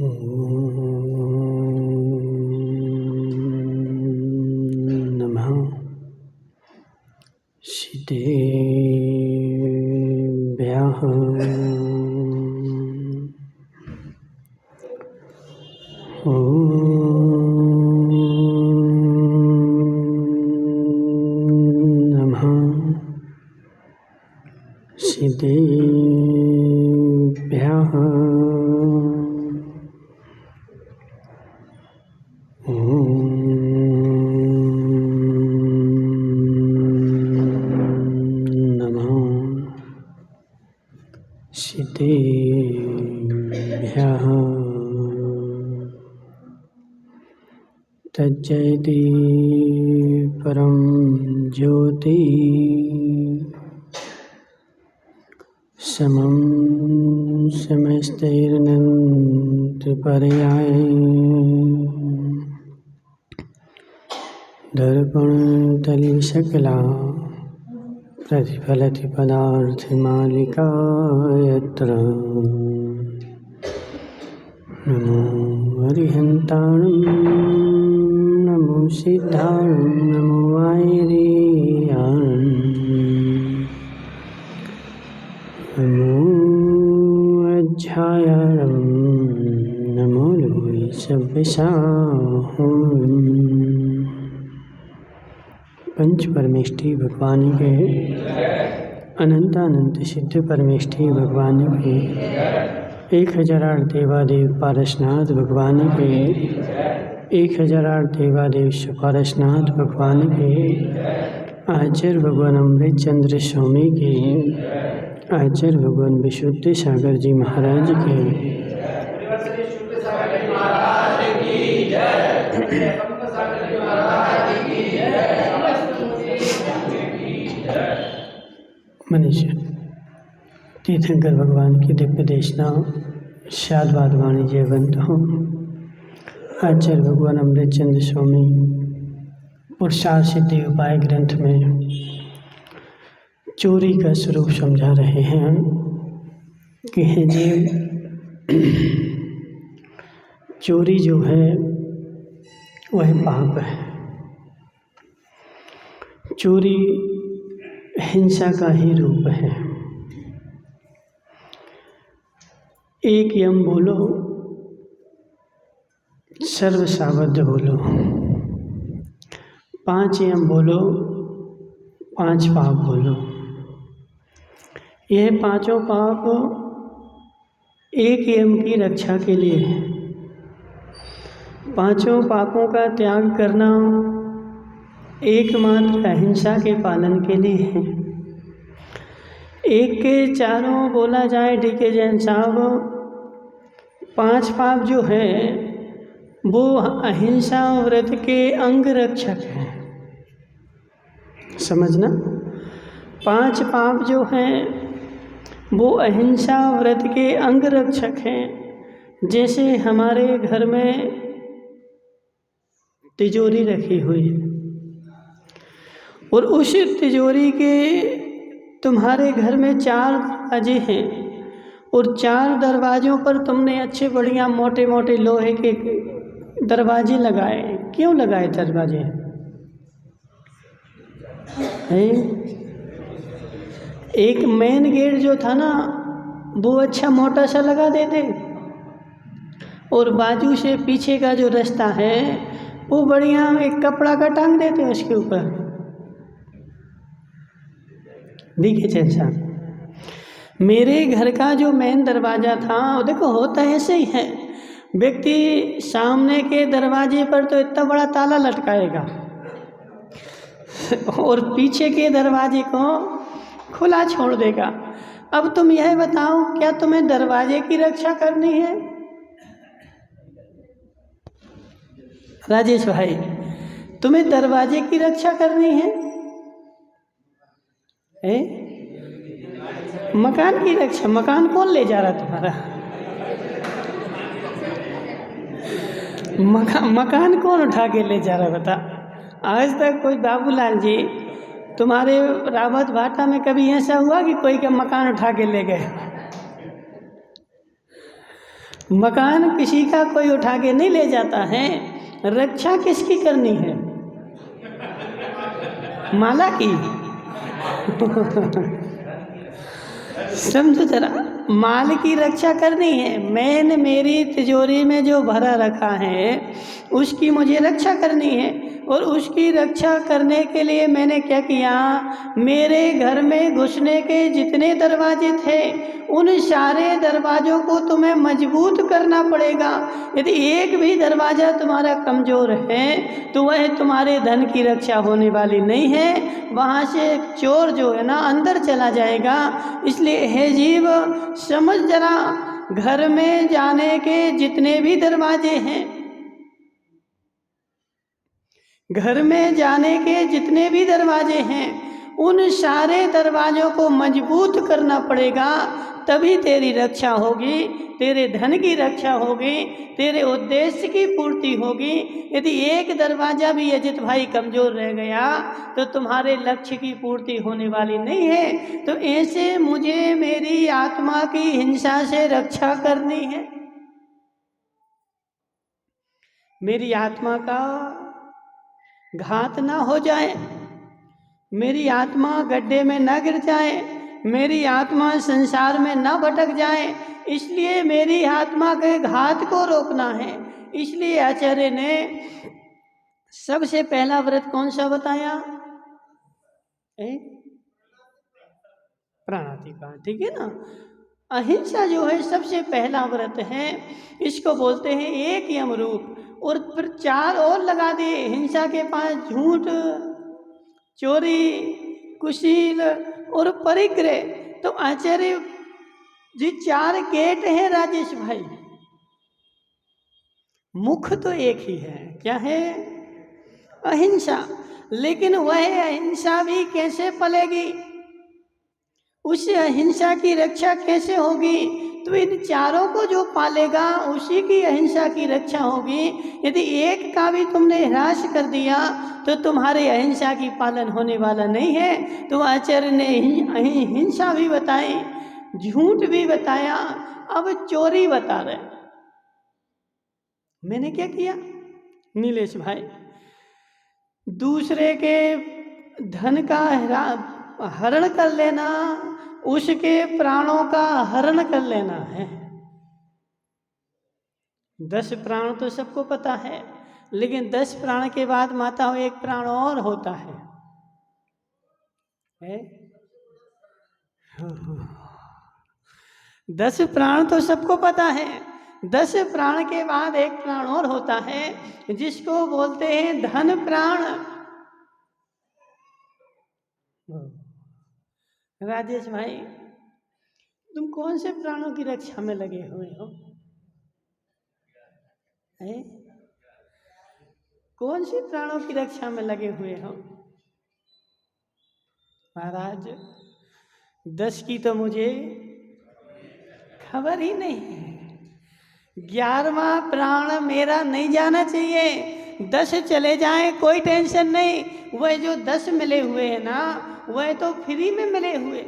नमः सिद्धेभ्यः नमः सिद्धेभ्यः सिद्धेभ्यः तज्जयति परं ज्योति समं समस्तैरनन्तपर्याय दर्पणतलिशकला प्रतिफलति पदार्थमालिका यत्र नमो अरिहन्ताणं नमो सिद्धाणं नमो वायरेयाणं नमो अध्यायाणं नमो लोहि सव्यसाहम्। पंच परमेष्ठी भगवान के अनंतानंत सिद्ध परमेष्ठी भगवान के 1008 देवादेव पारसनाथ भगवान के 1008 देवादेव पारसनाथ भगवान के आचार्य भगवान अमृत चंद्र स्वामी के आचार्य भगवान विशुद्ध सागर जी महाराज के मनुष्य तीर्थंकर भगवान की दिव्य देशना शादवाद वाणी जयवंत हो। आचार्य भगवान अमृत चंद्र स्वामी पुरुषार्थ सिद्धि उपाय ग्रंथ में चोरी का स्वरूप समझा रहे हैं कि है जीव चोरी जो है वह पाप है। चोरी हिंसा का ही रूप है। एक यम बोलो, सर्व सावध बोलो। 5 यम बोलो, 5 पाप बोलो। यह पांचों पाप एक यम की रक्षा के लिए है। पांचों पापों का त्याग करना एकमात्र अहिंसा के पालन के लिए है। एक के चारों बोला जाए डीके जैन साहब, 5 पाप जो है वो अहिंसा व्रत के अंग रक्षक हैं। समझना, 5 पाप जो हैं वो अहिंसा व्रत के अंग रक्षक हैं। जैसे हमारे घर में तिजोरी रखी हुई है और उस तिजोरी के तुम्हारे घर में 4 दरवाजे हैं और 4 दरवाज़ों पर तुमने अच्छे बढ़िया मोटे मोटे लोहे के दरवाजे लगाए। क्यों लगाए दरवाजे हैं? एक मेन गेट जो था ना वो अच्छा मोटा सा लगा देते और बाजू से पीछे का जो रास्ता है वो बढ़िया एक कपड़ा का टांग देते उसके ऊपर। देखिए जैसा मेरे घर का जो मेन दरवाज़ा था वो देखो होता ऐसे ही है। व्यक्ति सामने के दरवाजे पर तो इतना बड़ा ताला लटकाएगा और पीछे के दरवाजे को खुला छोड़ देगा। अब तुम यह बताओ, क्या तुम्हें दरवाजे की रक्षा करनी है? राजेश भाई, तुम्हें दरवाजे की रक्षा करनी है? मकान की रक्षा? मकान कौन ले जा रहा तुम्हारा? मकान कौन उठा के ले जा रहा बता। आज तक कोई बाबूलाल जी तुम्हारे रावत भाटा में कभी ऐसा हुआ कि कोई का मकान उठा के ले गए? मकान किसी का कोई उठा के नहीं ले जाता है, रक्षा किसकी करनी है? माला की। समझो जरा, माल की रक्षा करनी है। मैंने मेरी तिजोरी में जो भरा रखा है उसकी मुझे रक्षा करनी है, और उसकी रक्षा करने के लिए मैंने क्या किया, मेरे घर में घुसने के जितने दरवाजे थे उन सारे दरवाज़ों को तुम्हें मजबूत करना पड़ेगा। यदि एक भी दरवाज़ा तुम्हारा कमज़ोर है तो वह तुम्हारे धन की रक्षा होने वाली नहीं है, वहाँ से चोर जो है ना अंदर चला जाएगा। इसलिए हे जीव समझ जरा, घर में जाने के जितने भी दरवाजे हैं, घर में जाने के जितने भी दरवाजे हैं उन सारे दरवाज़ों को मजबूत करना पड़ेगा, तभी तेरी रक्षा होगी, तेरे धन की रक्षा होगी, तेरे उद्देश्य की पूर्ति होगी। यदि एक दरवाज़ा भी अजित भाई कमज़ोर रह गया तो तुम्हारे लक्ष्य की पूर्ति होने वाली नहीं है। तो ऐसे मुझे मेरी आत्मा की हिंसा से रक्षा करनी है, मेरी आत्मा का घात ना हो जाए, मेरी आत्मा गड्ढे में न गिर जाए, मेरी आत्मा संसार में न भटक जाए, इसलिए मेरी आत्मा के घात को रोकना है। इसलिए आचार्य ने सबसे पहला व्रत कौन सा बताया? प्राणातिपात, ठीक है ना। अहिंसा जो है सबसे पहला व्रत है, इसको बोलते हैं एक यमरूप। और फिर 4 और लगा दिए हिंसा के 5, झूठ, चोरी, कुशील और परिग्रह। तो आचार्य जी 4 गेट हैं राजेश भाई, मुख तो एक ही है, क्या है? अहिंसा। लेकिन वह अहिंसा भी कैसे पलेगी, उस अहिंसा की रक्षा कैसे होगी? तो इन 4 को जो पालेगा उसी की अहिंसा की रक्षा होगी। यदि एक का भी तुमने ह्रास कर दिया तो तुम्हारे अहिंसा की पालन होने वाला नहीं है। तो आचार्य ने हिंसा भी बताई, झूठ भी बताया, अब चोरी बता रहे। मैंने क्या किया नीलेश भाई? दूसरे के धन का हरण कर लेना, उसके प्राणों का हरण कर लेना है। 10 प्राण तो सबको पता है, लेकिन 10 प्राण के बाद माता एक प्राण और होता है? 10 प्राण तो सबको पता है, 10 प्राण के बाद एक प्राण और होता है जिसको बोलते हैं धन प्राण। राजेश भाई तुम कौन से प्राणों की रक्षा में लगे हुए हो? कौन से प्राणों की रक्षा में लगे हुए हो? महाराज 10 की तो मुझे खबर ही नहीं है। 11वां प्राण मेरा नहीं जाना चाहिए। 10 चले जाएं कोई टेंशन नहीं, वह जो 10 मिले हुए हैं ना वह तो फ्री में मिले हुए।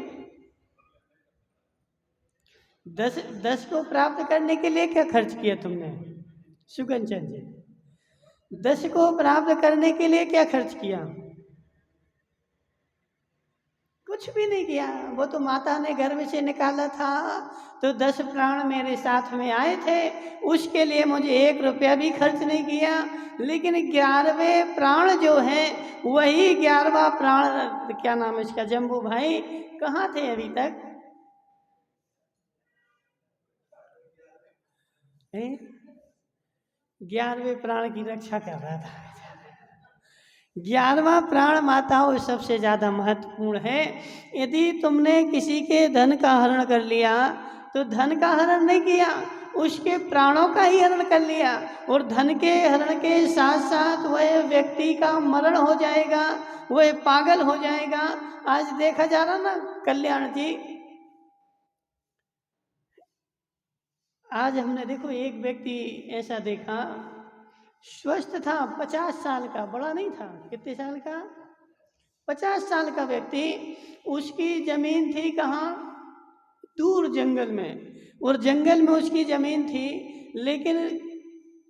10 को प्राप्त करने के लिए क्या खर्च किया तुमने सुगंचन जी? 10 को प्राप्त करने के लिए क्या खर्च किया? कुछ भी नहीं किया। वो तो माता ने गर्भ से निकाला था, तो 10 प्राण मेरे साथ में आए थे, उसके लिए मुझे 1 रुपया भी खर्च नहीं किया। लेकिन 11वें प्राण जो है वही 11वां प्राण, क्या नाम है इसका, जम्बू भाई, कहाँ थे अभी तक? 11वें प्राण की रक्षा कर रहा था। 11वां प्राण माताओं सबसे ज़्यादा महत्वपूर्ण है। यदि तुमने किसी के धन का हरण कर लिया तो धन का हरण नहीं किया, उसके प्राणों का ही हरण कर लिया, और धन के हरण के साथ साथ वह व्यक्ति का मरण हो जाएगा, वह पागल हो जाएगा। आज देखा जा रहा ना कल्याण जी, आज हमने देखो एक व्यक्ति ऐसा देखा, स्वस्थ था, 50 साल का, बड़ा नहीं था, कितने साल का? 50 साल का व्यक्ति। उसकी जमीन थी कहाँ? दूर जंगल में। और जंगल में उसकी ज़मीन थी, लेकिन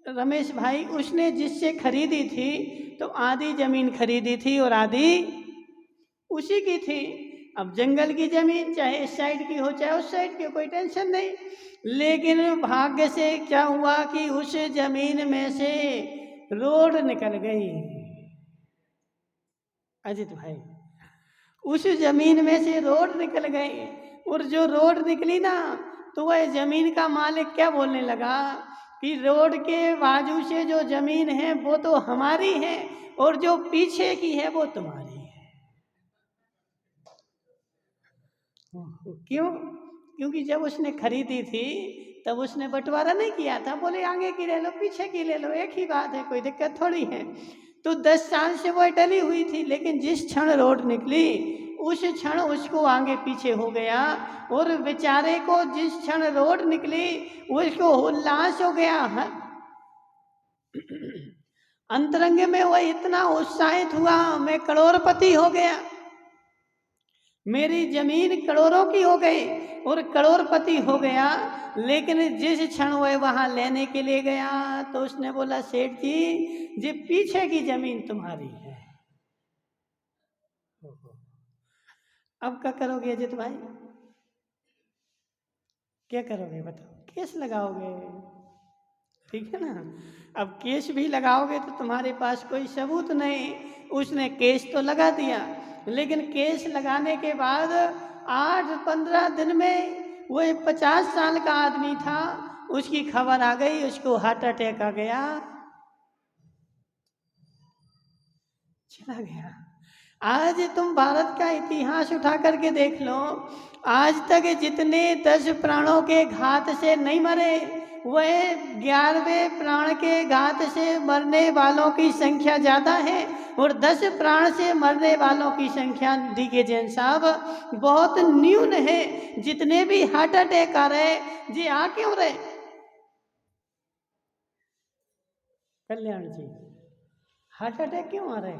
रमेश भाई उसने जिससे खरीदी थी तो आधी ज़मीन खरीदी थी और आधी उसी की थी। अब जंगल की ज़मीन चाहे इस साइड की हो चाहे उस साइड की हो, कोई टेंशन नहीं, लेकिन भाग्य से क्या हुआ कि उस ज़मीन में से रोड निकल गई। अजित भाई, उस ज़मीन में से रोड निकल गई, और जो रोड निकली ना तो वह ज़मीन का मालिक क्या बोलने लगा कि रोड के बाजू से जो ज़मीन है वो तो हमारी है और जो पीछे की है वो तुम्हारी है। क्यों? क्योंकि जब उसने खरीदी थी तब उसने बंटवारा नहीं किया था, बोले आगे की ले लो पीछे की ले लो, एक ही बात है, कोई दिक्कत थोड़ी है। तो 10 साल से वो टली हुई थी, लेकिन जिस क्षण रोड निकली उस क्षण उसको आगे पीछे हो गया, और बेचारे को जिस क्षण रोड निकली उसको उल्लास हो गया। अंतरंग में वह इतना उत्साहित हुआ, मैं करोड़पति हो गया, मेरी जमीन करोड़ों की हो गई और करोड़पति हो गया। लेकिन जिस क्षण वह वहां लेने के लिए गया तो उसने बोला सेठ जी पीछे की जमीन तुम्हारी है। अब क्या करोगे अजित भाई, क्या करोगे बताओ? केस लगाओगे, ठीक है ना? अब केस भी लगाओगे तो तुम्हारे पास कोई सबूत नहीं। उसने केस तो लगा दिया, लेकिन केस लगाने के बाद 8-15 दिन में वो 50 साल का आदमी था, उसकी खबर आ गई, उसको हार्ट अटैक आ गया, चला गया। आज तुम भारत का इतिहास उठा करके देख लो, आज तक जितने 10 प्राणों के घात से नहीं मरे, वह 11वें प्राण के घात से मरने वालों की संख्या ज़्यादा है, और 10 प्राण से मरने वालों की संख्या डीके जैन साहब बहुत न्यून है। जितने भी हार्ट अटैक आ रहे जी आ क्यों रहे? कल्याण जी, हार्ट अटैक क्यों आ रहे?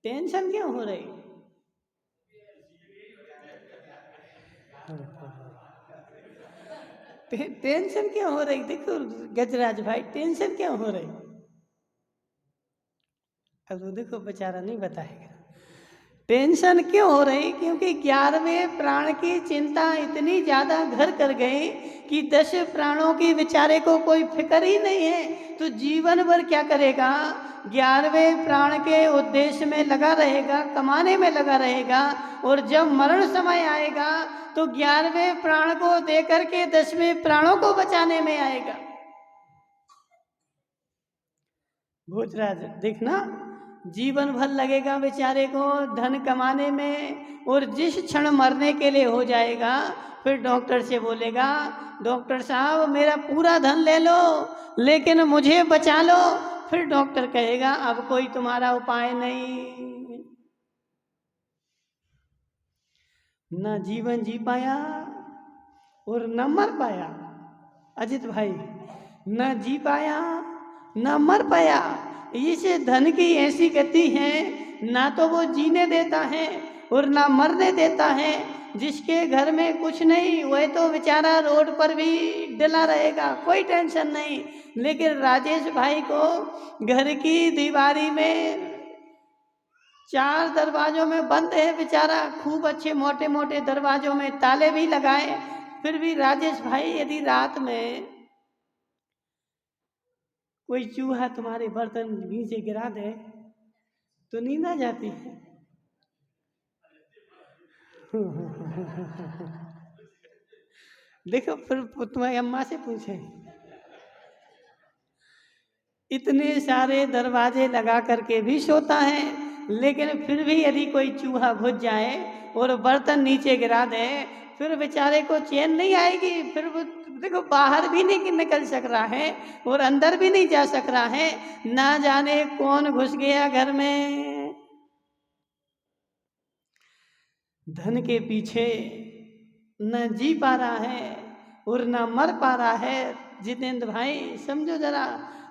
टेंशन क्यों हो रही? टेंशन क्यों हो रही? देखो गजराज भाई, टेंशन क्यों हो रही? अब देखो बेचारा नहीं बताएगा टेंशन क्यों हो रही। क्योंकि 11वें प्राण की चिंता इतनी ज्यादा घर कर गई कि 10 प्राणों की बेचारे को कोई फिक्र ही नहीं है, तो जीवन भर क्या करेगा? 11वें प्राण के उद्देश्य में लगा रहेगा, कमाने में लगा रहेगा, और जब मरण समय आएगा तो 11वें प्राण को देकर के 10वें प्राणों को बचाने में आएगा। भोजराज देखना, जीवन भर लगेगा बेचारे को धन कमाने में, और जिस क्षण मरने के लिए हो जाएगा फिर डॉक्टर से बोलेगा डॉक्टर साहब मेरा पूरा धन ले लो लेकिन मुझे बचा लो। फिर डॉक्टर कहेगा अब कोई तुम्हारा उपाय नहीं। न जीवन जी पाया और न मर पाया अजित भाई, न जी पाया न मर पाया। इस धन की ऐसी गति है, ना तो वो जीने देता है और ना मरने देता है। जिसके घर में कुछ नहीं वह तो बेचारा रोड पर भी डला रहेगा, कोई टेंशन नहीं। लेकिन राजेश भाई को घर की दीवारी में 4 दरवाजों में बंद है बेचारा, खूब अच्छे मोटे मोटे दरवाजों में ताले भी लगाए, फिर भी राजेश भाई यदि रात में कोई चूहा तुम्हारे बर्तन नीचे गिरा दे तो नींद आ जाती है। देखो फिर तुम्हारी अम्मा से पूछे, इतने सारे दरवाजे लगा करके भी सोता है, लेकिन फिर भी यदि कोई चूहा घुस जाए और बर्तन नीचे गिरा दे फिर बेचारे को चैन नहीं आएगी। फिर वो देखो बाहर भी नहीं निकल सक रहा है और अंदर भी नहीं जा सक रहा है, ना जाने कौन घुस गया घर में। धन के पीछे न जी पा रहा है और न मर पा रहा है। जितेंद्र भाई समझो जरा,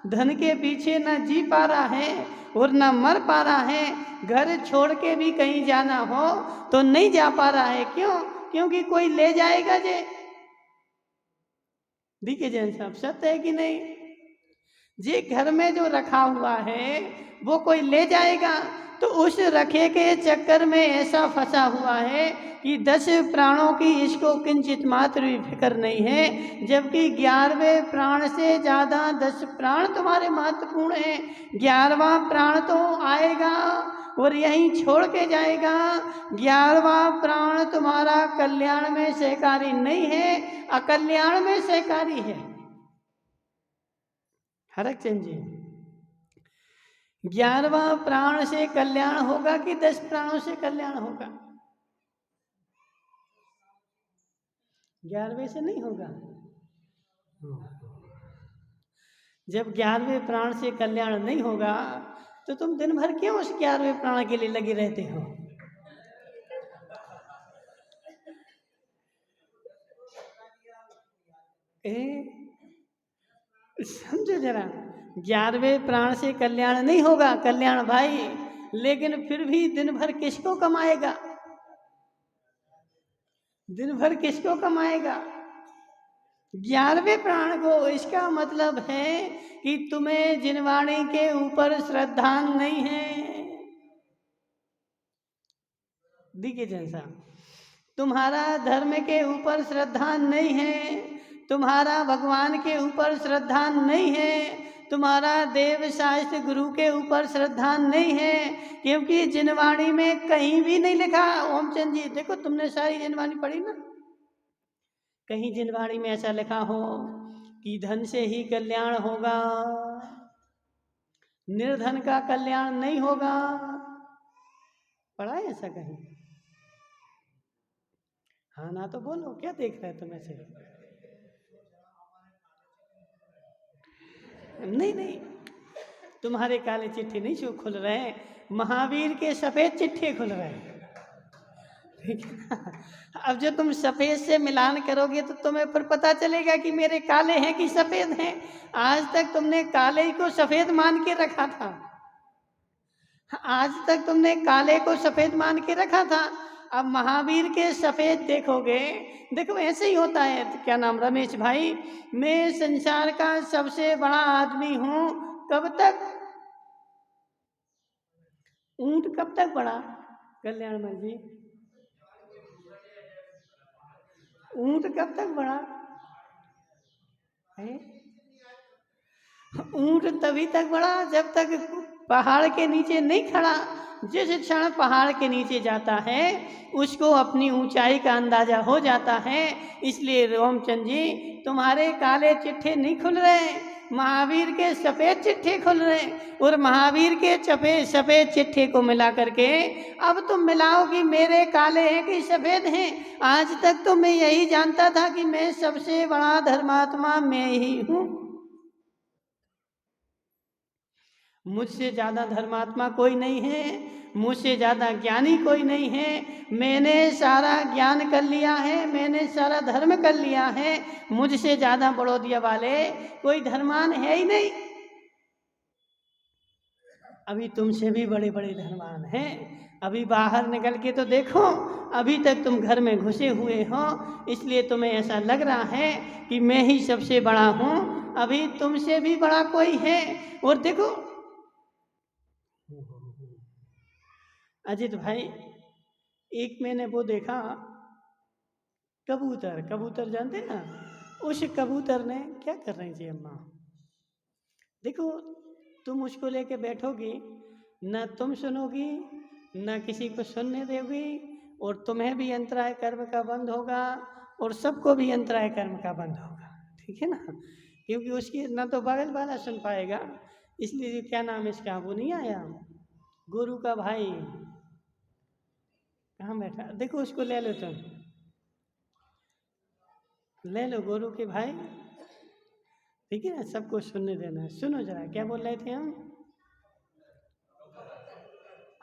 धन के पीछे न जी पा रहा है और न मर पा रहा है। घर छोड़ के भी कहीं जाना हो तो नहीं जा पा रहा है। क्यों? क्योंकि कोई ले जाएगा जे। देखिए जैन साहब, सत्य है कि नहीं? जे घर में जो रखा हुआ है वो कोई ले जाएगा, तो उस रखे के चक्कर में ऐसा फंसा हुआ है कि 10 प्राणों की इसको किंचित मात्र भी फिक्र नहीं है, जबकि 11वें प्राण से ज़्यादा 10 प्राण तुम्हारे महत्वपूर्ण हैं। 11वां प्राण तो आएगा और यहीं छोड़ के जाएगा। 11वां प्राण तुम्हारा कल्याण में सहकारी नहीं है, अकल्याण में सहकारी है। हरक चंद जी, 11वां प्राण से कल्याण होगा कि 10 प्राणों से कल्याण होगा? 11वें से नहीं होगा। जब 11वें प्राण से कल्याण नहीं होगा तो तुम दिन भर क्यों उस 11वें प्राण के लिए लगे रहते हो? समझो जरा, 11वें प्राण से कल्याण नहीं होगा, कल्याण भाई, लेकिन फिर भी दिन भर किसको कमाएगा? दिन भर किसको कमाएगा? 11वें प्राण को। इसका मतलब है कि तुम्हें जिनवाणी के ऊपर श्रद्धा नहीं है। देखिए जैसा, तुम्हारा धर्म के ऊपर श्रद्धा नहीं है, तुम्हारा भगवान के ऊपर श्रद्धा नहीं है, तुम्हारा देव शास्त्र गुरु के ऊपर श्रद्धा नहीं है, क्योंकि जिनवाणी में कहीं भी नहीं लिखा। ओमचंद जी देखो, तुमने सारी जिनवाणी पढ़ी ना? कहीं जिनवाणी में ऐसा लिखा हो कि धन से ही कल्याण होगा, निर्धन का कल्याण नहीं होगा? पढ़ा है ऐसा कहीं? हाँ ना तो बोलो, क्या देख रहे तुम ऐसे? नहीं नहीं, तुम्हारे काले चिट्ठे नहीं जो खुल रहे हैं, महावीर के सफेद चिट्ठे खुल रहे हैं। ठीक है ना? अब जो तुम सफेद से मिलान करोगे तो तुम्हें फिर पता चलेगा कि मेरे काले हैं कि सफेद हैं। आज तक तुमने काले को सफेद मान के रखा था, आज तक तुमने काले को सफेद मान के रखा था। अब महावीर के सफेद देखोगे, देखो ऐसे ही होता है। क्या नाम? रमेश भाई, मैं संसार का सबसे बड़ा आदमी हूं। कब तक? ऊंट कब तक बड़ा? कल्याणमल जी, ऊंट कब तक बड़ा है? ऊंट तभी तक बड़ा जब तक पहाड़ के नीचे नहीं खड़ा। जिस क्षण पहाड़ के नीचे जाता है उसको अपनी ऊंचाई का अंदाजा हो जाता है। इसलिए रामचंद्र जी, तुम्हारे काले चिट्ठे नहीं खुल रहे, महावीर के सफेद चिट्ठे खुल रहे। और महावीर के सफेद चिट्ठे को मिला करके अब तुम मिलाओ कि मेरे काले हैं कि सफेद हैं। आज तक तो मैं यही जानता था कि मैं सबसे बड़ा धर्मात्मा मैं ही हूँ। मुझसे ज़्यादा धर्मात्मा कोई नहीं है, मुझसे ज़्यादा ज्ञानी कोई नहीं है। मैंने सारा ज्ञान कर लिया है, मैंने सारा धर्म कर लिया है। मुझसे ज़्यादा बड़ौदिया वाले कोई धर्मान है ही नहीं। अभी तुमसे भी बड़े बड़े धर्मान हैं। अभी बाहर निकल के तो देखो, अभी तक तुम घर में घुसे हुए हो, इसलिए तुम्हें ऐसा लग रहा है कि मैं ही सबसे बड़ा हूँ। अभी तुमसे भी बड़ा कोई है। और देखो अजित भाई, एक मैंने वो देखा, कबूतर, कबूतर जानते ना? उस कबूतर ने क्या कर रही थी अम्मा, देखो, तुम उसको लेके बैठोगी ना, तुम सुनोगी ना किसी को सुनने दोगी, और तुम्हें भी अंतराय कर्म का बंद होगा और सबको भी अंतराय कर्म का बंद होगा। ठीक है ना? क्योंकि उसकी ना तो बगल वाला सुन पाएगा। इसलिए क्या नाम इसका, वो नहीं आया गुरु का भाई, कहाँ बैठा? देखो उसको ले लो, तुम ले लो गुरु के भाई। ठीक है ना? सबको सुनने देना। सुनो जरा, क्या बोल रहे थे हम?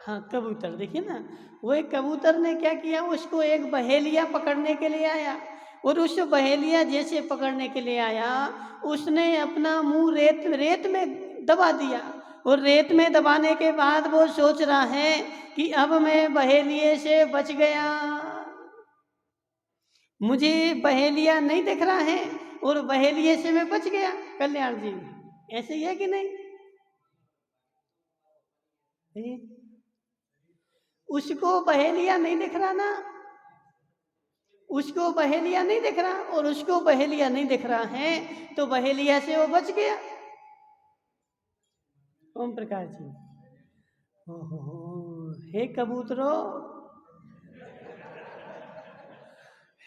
हाँ, कबूतर। देखिए ना, वो एक कबूतर ने क्या किया, उसको एक बहेलिया पकड़ने के लिए आया, और उस बहेलिया जैसे पकड़ने के लिए आया, उसने अपना मुंह रेत में दबा दिया। और रेत में दबाने के बाद वो सोच रहा है कि अब मैं बहेलिए से बच गया। मुझे बहेलिया नहीं दिख रहा है और बहेलिए से मैं बच गया। कल्याण जी, ऐसे ही है कि नहीं? उसको बहेलिया नहीं दिख रहा ना, उसको बहेलिया नहीं दिख रहा और उसको बहेलिया नहीं दिख रहा है, तो बहेलिया से वो बच गया। ओम प्रकाश जी, हे कबूतरो,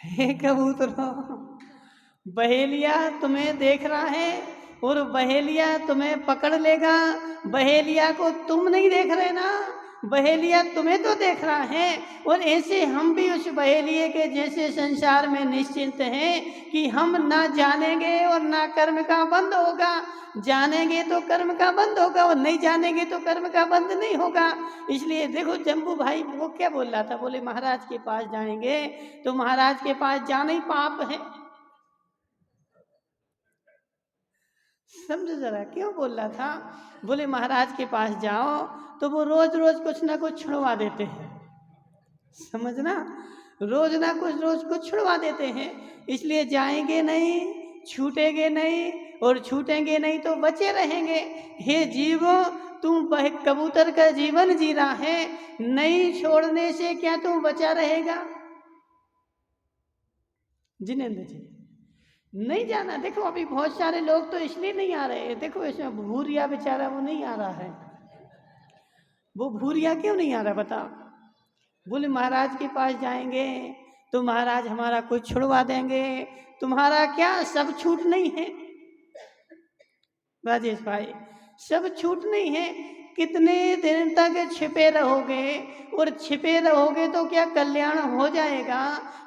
हे कबूतरो, बहेलिया तुम्हें देख रहा है और बहेलिया तुम्हें पकड़ लेगा। बहेलिया को तुम नहीं देख रहे ना, बहेलिया तुम्हें तो देख रहा है। और ऐसे हम भी उस बहेलिए के जैसे संसार में निश्चिंत हैं कि हम ना जानेंगे और ना कर्म का बंध होगा। जानेंगे तो कर्म का बंद होगा और नहीं जानेंगे तो कर्म का बंद नहीं होगा। इसलिए देखो जम्बू भाई वो क्या बोल रहा था, बोले महाराज के पास जाएंगे तो महाराज के पास जाना ही पाप है। समझो जरा क्यों बोल रहा था, बोले महाराज के पास जाओ तो वो रोज रोज कुछ ना कुछ छुड़वा देते हैं। समझना, रोज ना कुछ रोज कुछ छुड़वा देते हैं, इसलिए जाएंगे नहीं, छूटेंगे नहीं और छूटेंगे नहीं तो बचे रहेंगे। हे जीवो, तुम कबूतर का जीवन जी रहा है, नहीं छोड़ने से क्या तुम बचा रहेगा? जिनेंद्र जी, नहीं जाना। देखो अभी बहुत सारे लोग तो इसलिए नहीं आ रहे, देखो इसमें भूरिया बेचारा वो नहीं आ रहा है। वो भूरिया क्यों नहीं आ रहा बताओ? बोले महाराज के पास जाएंगे तो महाराज हमारा कुछ छुड़वा देंगे। तुम्हारा क्या सब छूट नहीं है राजेश भाई? सब छूट नहीं है। कितने दिन तक छिपे रहोगे और छिपे रहोगे तो क्या कल्याण हो जाएगा?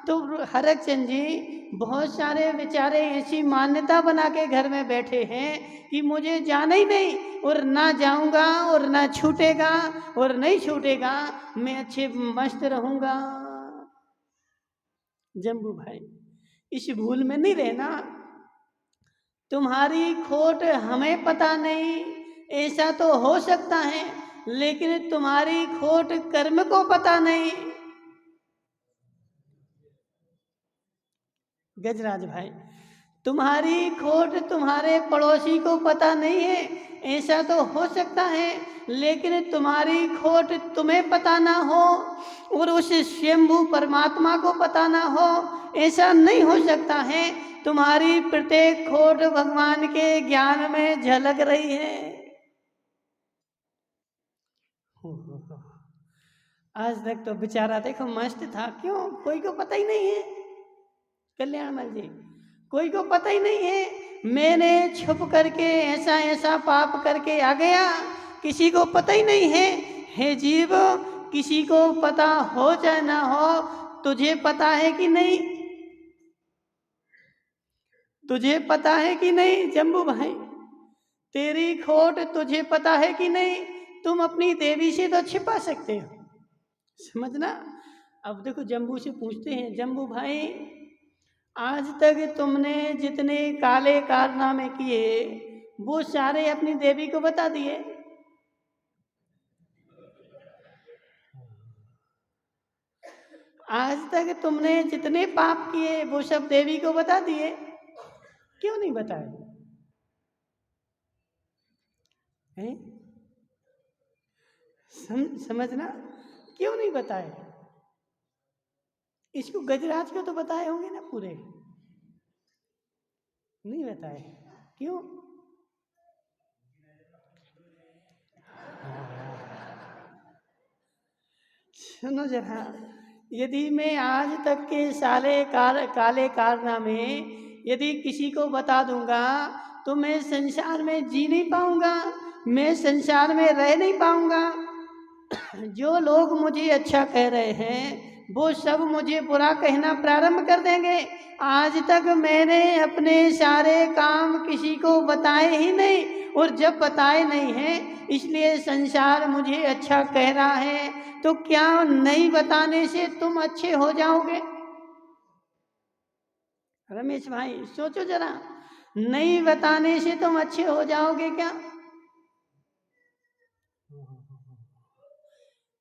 तो हरक चंद जी बहुत सारे बेचारे ऐसी मान्यता बना के घर में बैठे हैं कि मुझे जाना ही नहीं और ना जाऊंगा और ना छूटेगा और नहीं छूटेगा, मैं अच्छे मस्त रहूंगा। जम्बू भाई, इस भूल में नहीं रहना। तुम्हारी खोट हमें पता नहीं, ऐसा तो हो सकता है, लेकिन तुम्हारी खोट कर्म को पता नहीं। गजराज भाई, तुम्हारी खोट तुम्हारे पड़ोसी को पता नहीं है, ऐसा तो हो सकता है, लेकिन तुम्हारी खोट तुम्हें पता ना हो और उस स्वयंभू परमात्मा को पता ना हो, ऐसा नहीं हो सकता है। तुम्हारी प्रत्येक खोट भगवान के ज्ञान में झलक रही है। आज तक तो बेचारा देखो मस्त था, क्यों कोई को पता ही नहीं है। कल्याणमल जी, कोई को पता ही नहीं है। मैंने छुप करके ऐसा ऐसा पाप करके आ गया, किसी को पता ही नहीं है। हे जीव, किसी को पता हो चाहे ना हो, तुझे पता है कि नहीं? तुझे पता है कि नहीं जम्बू भाई? तेरी खोट तुझे पता है कि नहीं? तुम अपनी देवी से तो छिपा सकते हो, समझना। अब देखो जम्बू से पूछते हैं, जम्बू भाई आज तक तुमने जितने काले कारनामे किए वो सारे अपनी देवी को बता दिए? आज तक तुमने जितने पाप किए वो सब देवी को बता दिए? क्यों नहीं बताए हैं? समझना, क्यों नहीं बताए? इसको गजराज को तो बताए होंगे ना पूरे? नहीं बताए, क्यों? सुनो जरा, यदि मैं आज तक के काले कारनामे यदि किसी को बता दूंगा तो मैं संसार में जी नहीं पाऊंगा, मैं संसार में रह नहीं पाऊंगा। जो लोग मुझे अच्छा कह रहे हैं वो सब मुझे बुरा कहना प्रारंभ कर देंगे। आज तक मैंने अपने सारे काम किसी को बताए ही नहीं, और जब बताए नहीं हैं इसलिए संसार मुझे अच्छा कह रहा है। तो क्या नहीं बताने से तुम अच्छे हो जाओगे? रमेश भाई सोचो जरा, नहीं बताने से तुम अच्छे हो जाओगे क्या?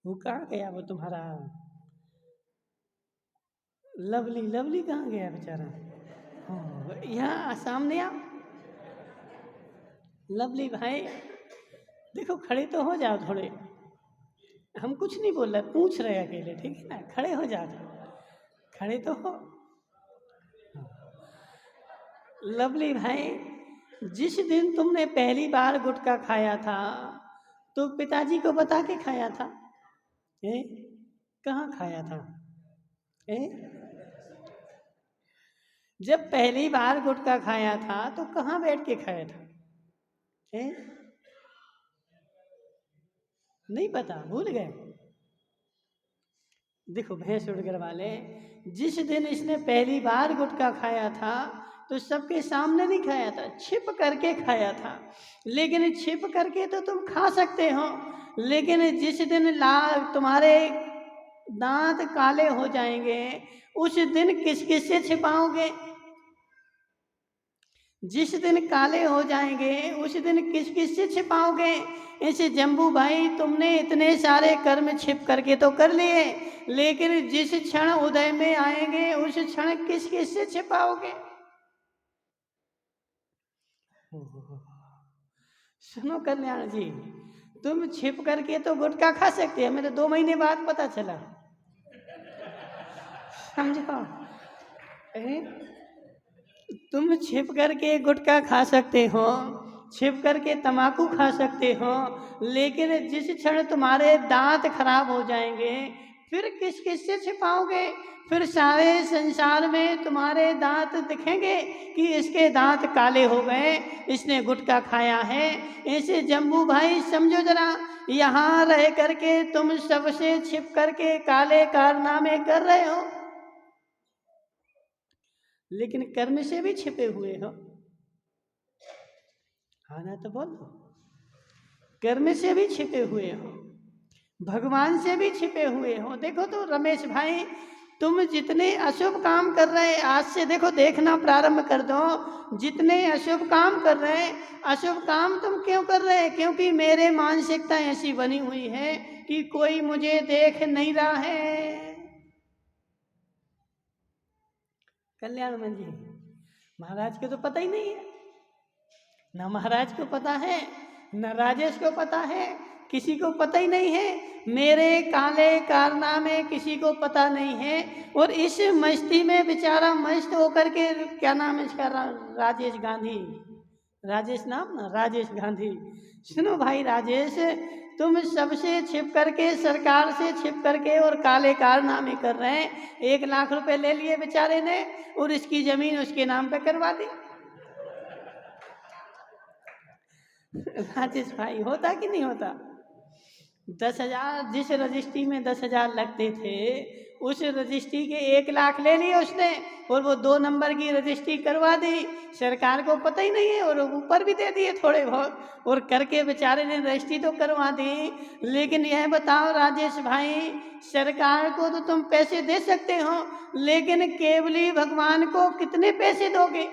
वो कहाँ गया वो तुम्हारा लवली लवली कहाँ गया बेचारा? यहाँ सामने आओ। लवली भाई देखो, खड़े तो हो जाओ थोड़े, हम कुछ नहीं बोल रहे, पूछ रहे अकेले, ठीक है ना? खड़े हो जाओ, खड़े तो हो। लवली भाई, जिस दिन तुमने पहली बार गुटखा खाया था तो पिताजी को बता के खाया था? ए? कहाँ खाया था? ए? जब पहली बार गुटखा खाया था तो कहाँ बैठ के खाया था? ए? नहीं पता, भूल गए? देखो भैंस उड़गर वाले, जिस दिन इसने पहली बार गुटखा खाया था तो सबके सामने नहीं खाया था, छिप करके खाया था। लेकिन छिप करके तो तुम खा सकते हो, लेकिन जिस दिन तुम्हारे दांत काले हो जाएंगे उस दिन किस किस से छिपाओगे? जिस दिन काले हो जाएंगे उस दिन किस किस से छिपाओगे? ऐसे जम्बू भाई, तुमने इतने सारे कर्म छिप करके तो कर लिए, लेकिन जिस क्षण उदय में आएंगे उस क्षण किस किस से छिपाओगे? सुनो कल्याण जी, तुम छिप करके तो गुटखा खा सकते हो, मेरे 2 महीने बाद पता चला, समझो? तुम छिप करके गुटखा खा सकते हो, छिप करके तम्बाकू खा सकते हो, लेकिन जिस क्षण तुम्हारे दांत खराब हो जाएंगे फिर किस किस से छिपाओगे? फिर सारे संसार में तुम्हारे दांत दिखेंगे कि इसके दांत काले हो गए, इसने गुटखा खाया है। ऐसे जम्बू भाई समझो जरा, यहाँ रह करके तुम सबसे छिप करके काले कारनामे कर रहे हो, लेकिन कर्म से भी छिपे हुए हो। हाँ ना, तो बोलो, कर्म से भी छिपे हुए हो, भगवान से भी छिपे हुए हो। देखो तो रमेश भाई, तुम जितने अशुभ काम कर रहे हैं, आज से देखो देखना प्रारंभ कर दो, जितने अशुभ काम कर रहे हैं, अशुभ काम तुम क्यों कर रहे हैं? क्योंकि मेरे मानसिकता ऐसी बनी हुई है कि कोई मुझे देख नहीं रहा है। कल्याण मन जी, महाराज को तो पता ही नहीं है, ना महाराज को पता है, न राजेश को पता है, किसी को पता ही नहीं है। मेरे काले कारनामे किसी को पता नहीं है। और इस मस्ती में बेचारा मस्त होकर के, क्या नाम है इसका, राजेश गांधी, राजेश नाम ना, राजेश गांधी। सुनो भाई राजेश, तुम सबसे छिप करके, सरकार से छिप करके और काले कारनामे कर रहे हैं। 1 लाख रुपए ले लिए बेचारे ने और इसकी जमीन उसके नाम पे करवा दी। राजेश भाई, होता कि नहीं होता? 10,000, जिस रजिस्ट्री में 10,000 लगते थे उस रजिस्ट्री के 1 लाख ले लिए उसने और वो 2 नंबर की रजिस्ट्री करवा दी। सरकार को पता ही नहीं है और ऊपर भी दे दिए थोड़े बहुत, और करके बेचारे ने रजिस्ट्री तो करवा दी। लेकिन यह बताओ राजेश भाई, सरकार को तो तुम पैसे दे सकते हो, लेकिन केवली भगवान को कितने पैसे दोगे?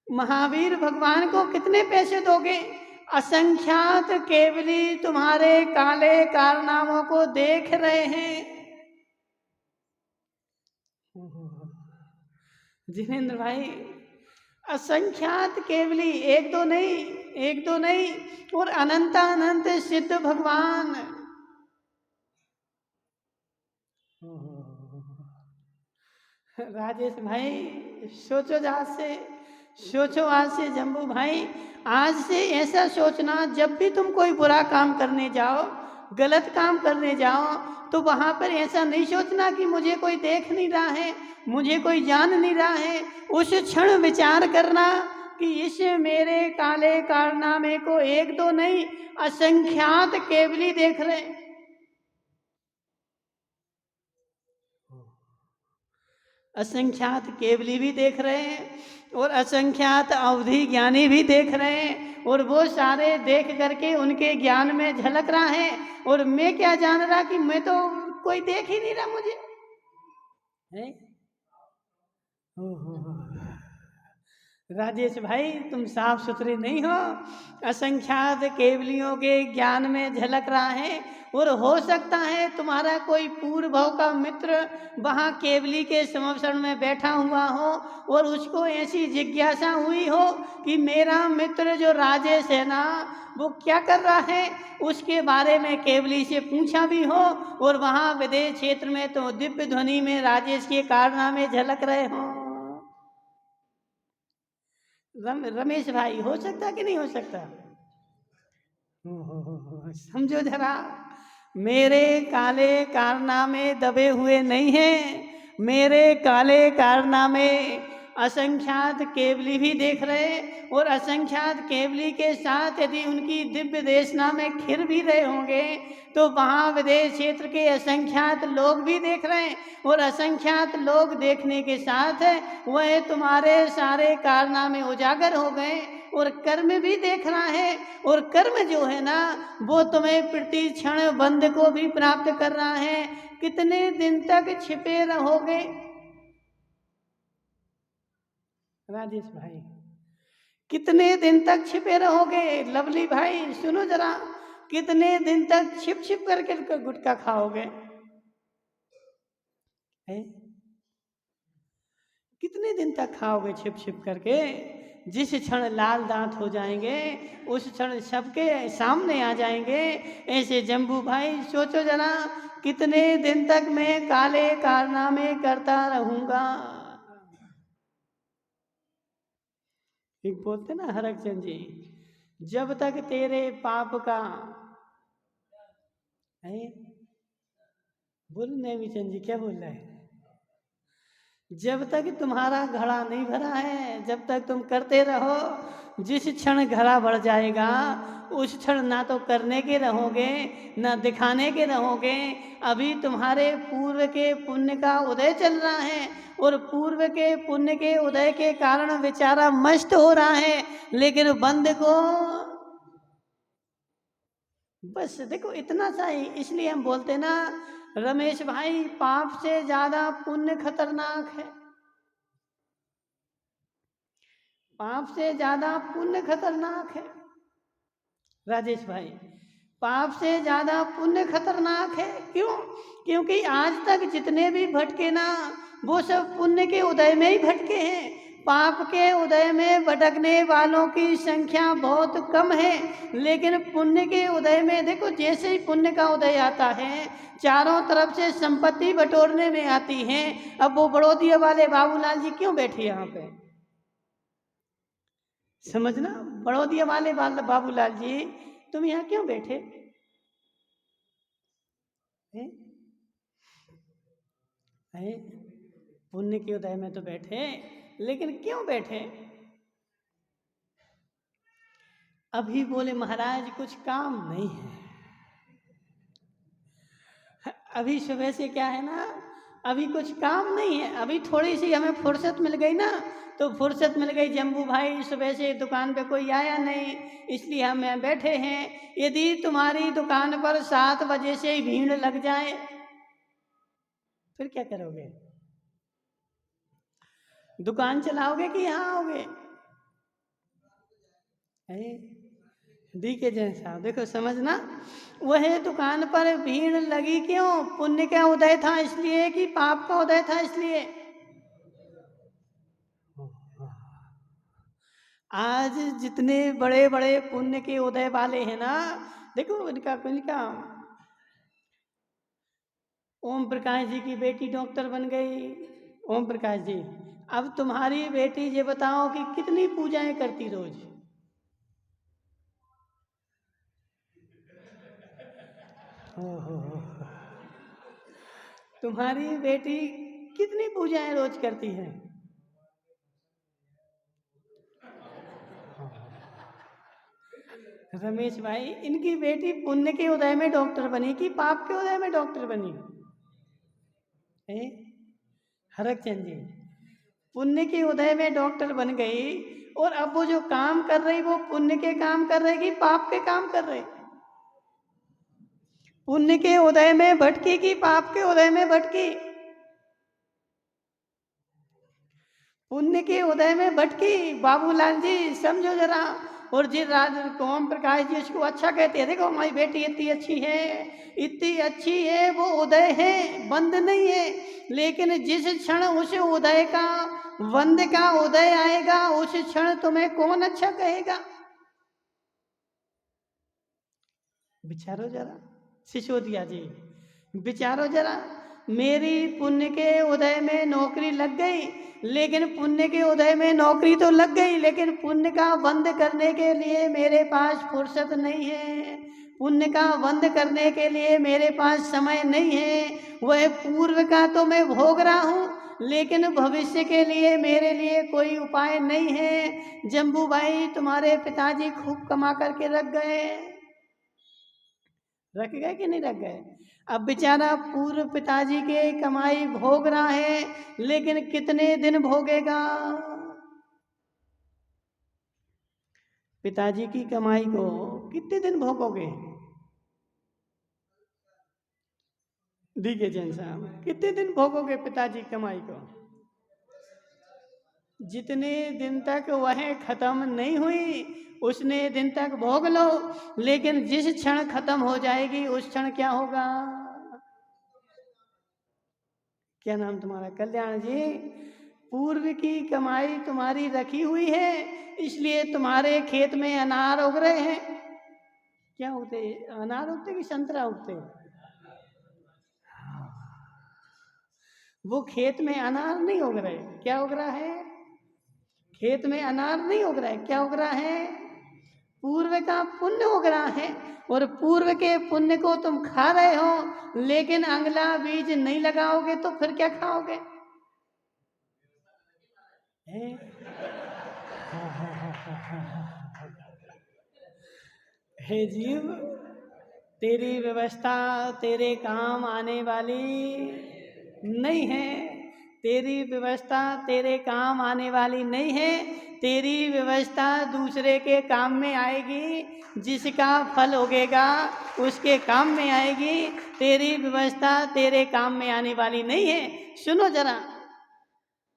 महावीर भगवान को कितने पैसे दोगे? असंख्यात केवली तुम्हारे काले कारनामों को देख रहे हैं। जिनेंद्र भाई, असंख्यात केवली, एक दो नहीं, एक दो नहीं, और अनंत अनंत सिद्ध भगवान। राजेश भाई, सोचो आज से, सोचो आज से जम्बू भाई, आज से ऐसा सोचना, जब भी तुम कोई बुरा काम करने जाओ, गलत काम करने जाओ, तो वहाँ पर ऐसा नहीं सोचना कि मुझे कोई देख नहीं रहा है, मुझे कोई जान नहीं रहा है। उस क्षण विचार करना कि इस मेरे काले कारनामे को 1-2 नहीं, असंख्यात केवली देख रहे। असंख्यात केवली भी देख रहे हैं और असंख्यात अवधि ज्ञानी भी देख रहे हैं, और वो सारे देख करके उनके ज्ञान में झलक रहा है, और मैं क्या जान रहा कि मैं तो, कोई देख ही नहीं रहा मुझे है? राजेश भाई तुम साफ सुथरे नहीं हो, असंख्यात केवलियों के ज्ञान में झलक रहा है। और हो सकता है तुम्हारा कोई पूर्व भव का मित्र वहाँ केवली के समवसरण में बैठा हुआ हो और उसको ऐसी जिज्ञासा हुई हो कि मेरा मित्र जो राजेश है ना वो क्या कर रहा है, उसके बारे में केवली से पूछा भी हो और वहाँ विदेश क्षेत्र में तो दिव्य ध्वनि में राजेश के कारनामे झलक रहे हो। रमेश भाई हो सकता कि नहीं हो सकता? समझो जरा, मेरे काले कारनामे दबे हुए नहीं हैं, मेरे काले कारनामे असंख्यात केवली भी देख रहे, और असंख्यात केवली के साथ यदि उनकी दिव्य देशना में खिर भी रहे होंगे तो वहाँ विदेश क्षेत्र के असंख्यात लोग भी देख रहे हैं, और असंख्यात लोग देखने के साथ वह तुम्हारे सारे कारनामे उजागर हो गए और कर्म भी देख रहा है। और कर्म जो है ना वो तुम्हें प्रति क्षण बंध को भी प्राप्त कर रहा है। कितने दिन तक छिपे रहोगे राजेश भाई, कितने दिन तक छिपे रहोगे? लवली भाई सुनो जरा, कितने दिन तक छिप छिप करके गुटखा खाओगे? कितने दिन तक खाओगे छिप छिप करके? जिस क्षण लाल दांत हो जाएंगे उस क्षण सबके सामने आ जाएंगे। ऐसे जम्बू भाई सोचो जरा, कितने दिन तक मैं काले कारनामे करता रहूंगा? एक बोलते ना हरकचंद जी, जब तक तेरे पाप का है, बोल नेमीचंद जी क्या बोल रहा है, जब तक तुम्हारा घड़ा नहीं भरा है जब तक तुम करते रहो, जिस क्षण घड़ा भर जाएगा उस क्षण ना तो करने के रहोगे ना दिखाने के रहोगे। अभी तुम्हारे पूर्व के पुण्य का उदय चल रहा है और पूर्व के पुण्य के उदय के कारण बेचारा मस्त हो रहा है, लेकिन बंद को बस देखो इतना सा ही। इसलिए हम बोलते ना रमेश भाई, पाप से ज्यादा पुण्य खतरनाक है, पाप से ज्यादा पुण्य खतरनाक है। राजेश भाई, पाप से ज्यादा पुण्य खतरनाक है। क्यों? क्योंकि आज तक जितने भी भटके ना वो सब पुण्य के उदय में ही भटके हैं। पाप के उदय में भटकने वालों की संख्या बहुत कम है, लेकिन पुण्य के उदय में देखो, जैसे ही पुण्य का उदय आता है चारों तरफ से संपत्ति बटोरने में आती है। अब वो बड़ौदिया वाले बाबूलाल जी क्यों बैठे यहाँ पे, समझना, बड़ौदिया वाले बाबूलाल जी तुम यहाँ क्यों बैठे हैं? पुण्य के उदय में तो बैठे, लेकिन क्यों बैठे? अभी बोले महाराज कुछ काम नहीं है। अभी सुबह से क्या है ना, अभी कुछ काम नहीं है, अभी थोड़ी सी हमें फुर्सत मिल गई ना, तो फुर्सत मिल गई। जम्बू भाई सुबह से दुकान पे कोई आया नहीं, इसलिए हम यहाँ बैठे हैं। यदि तुम्हारी दुकान पर 7 बजे से ही भीड़ लग जाए फिर क्या करोगे? दुकान चलाओगे कि यहाँ आओगे? डी के जैन साहब देखो समझना, वह दुकान पर भीड़ लगी क्यों? पुण्य का उदय था इसलिए कि पाप का उदय था इसलिए? आज जितने बड़े बड़े पुण्य के उदय वाले हैं ना, देखो इनका ओम प्रकाश जी की बेटी डॉक्टर बन गई। ओम प्रकाश जी, अब तुम्हारी बेटी ये बताओ कि कितनी पूजाएं करती रोज? तुम्हारी बेटी कितनी पूजाएं रोज करती है? रमेश भाई, इनकी बेटी पुण्य के उदय में डॉक्टर बनी कि पाप के उदय में डॉक्टर बनी? हरकचंद जी, पुण्य के उदय में डॉक्टर बन गई, और अब वो जो काम कर रही वो पुण्य के काम कर रही कि पाप के काम कर रही? पुण्य के उदय में भटकी कि पाप के उदय में भटकी? पुण्य के उदय में भटकी बाबूलाल जी, समझो जरा। और जिस राज ओम प्रकाश जी उसको अच्छा कहते हैं, देखो हमारी बेटी इतनी अच्छी है, इतनी अच्छी है, वो उदय है, बंद नहीं है। लेकिन जिस क्षण उस उदय का, वंद का उदय आएगा, उस क्षण तुम्हें कौन अच्छा कहेगा? विचारो जरा सिसोदिया जी, विचारो जरा। मेरी पुण्य के उदय में नौकरी लग गई, लेकिन पुण्य के उदय में नौकरी तो लग गई, लेकिन पुण्य का बंद करने के लिए मेरे पास फुर्सत नहीं है, पुण्य का बंद करने के लिए मेरे पास समय नहीं है। वह पूर्व का तो मैं भोग रहा हूँ, लेकिन भविष्य के लिए मेरे लिए कोई उपाय नहीं है। जम्बू भाई, तुम्हारे पिताजी खूब कमा करके रख गए कि नहीं रख गए? अब बेचारा पूर्व पिताजी के कमाई भोग रहा है, लेकिन कितने दिन भोगेगा? पिताजी की कमाई को कितने दिन भोगोगे? डीके जैन साहब, कितने दिन भोगोगे पिताजी की कमाई को? जितने दिन तक वह खत्म नहीं हुई उतने दिन तक भोग लो, लेकिन जिस क्षण खत्म हो जाएगी उस क्षण क्या होगा? क्या नाम तुम्हारा? कल्याण जी। पूर्व की कमाई तुम्हारी रखी हुई है, इसलिए तुम्हारे खेत में अनार उग रहे हैं। क्या उगते? अनार उगते कि संतरा उगते? वो खेत में अनार नहीं उग रहे, क्या उग रहा है? खेत में अनार नहीं उग रहा है, क्या उग रहा है? पूर्व का पुण्य उग रहा है, और पूर्व के पुण्य को तुम खा रहे हो, लेकिन अगला बीज नहीं लगाओगे तो फिर क्या खाओगे? हे जीव, तेरी व्यवस्था तेरे काम आने वाली नहीं है, तेरी व्यवस्था तेरे काम आने वाली नहीं है। तेरी व्यवस्था दूसरे के काम में आएगी, जिसका फल उगेगा उसके काम में आएगी। तेरी व्यवस्था तेरे काम में आने वाली नहीं है। सुनो जरा,